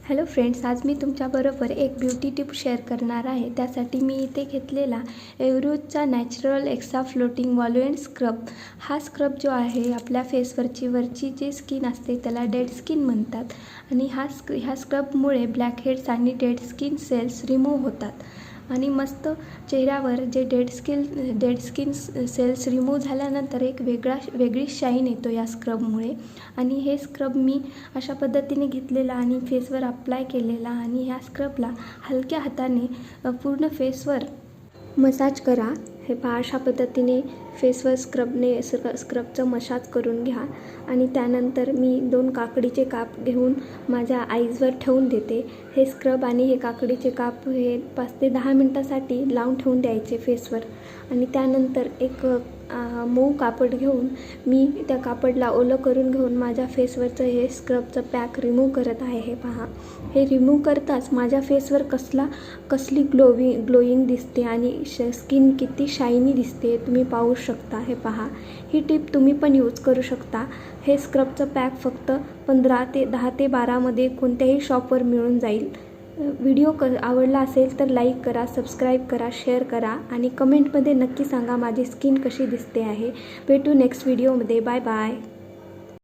Hello friends, आज मी तुमच्याबरोबर एक ब्युटी टिप शेअर करणार आहे। त्यासाठी मी इथे घेतलेला एव्हरेजचा नॅचरल एक्सा फ्लोटिंग वॉल्युएंट स्क्रब। हा स्क्रब जो आहे आपल्या फेसवरची जी स्किन असते त्याला डेड स्किन म्हणतात आणि ह्या स्क्रबमुळे ब्लॅक हेड्स आणि डेड स्किन सेल्स रिमूव्ह होतात आणि मस्त चेहऱ्यावर जे डेड स्किन सेल्स रिमूव्ह झाल्यानंतर एक वेगळी शाईन येतो या स्क्रबमुळे। आणि हे स्क्रब मी अशा पद्धतीने घेतलेला आणि फेसवर अप्लाय केलेला आणि ह्या स्क्रबला हलक्या हाताने पूर्ण फेसवर मसाज करा। हे पहा, अशा पद्धतीने फेसवर स्क्रबचं मसाज करून घ्या आणि त्यानंतर मी 2 काकडीचे काप घेऊन माझ्या आईजवर ठेवून देते। हे स्क्रब आणि हे काकडीचे काप हे 5 ते 10 मिनटासाठी लावून ठेवून द्यायचे फेसवर आणि त्यानंतर एक मऊ कापड घेऊन मी त्या कापडला ओलं करून घेऊन माझ्या फेसवरचं हे स्क्रबचं पॅक रिमूव्ह करत आहे। हे पहा, हे रिमूव्ह करताच माझ्या फेसवर कसली ग्लोईंग दिसते आणि स्किन किती शायनी दिसते तुम्ही पाहू शकता। हे पहा, ही टिप तुम्ही पण यूज करू शकता। हे स्क्रबचं पॅक फक्त 10 ते 12 मध्ये कोणत्याही शॉपवर मिळून जाईल। व्हिडिओ आवडला असेल तर लाईक करा, सबस्क्राईब करा, शेअर करा आणि कमेंटमध्ये नक्की सांगा माझी स्किन कशी दिसते आहे। भेटू नेक्स्ट व्हिडिओमध्ये। Bye bye.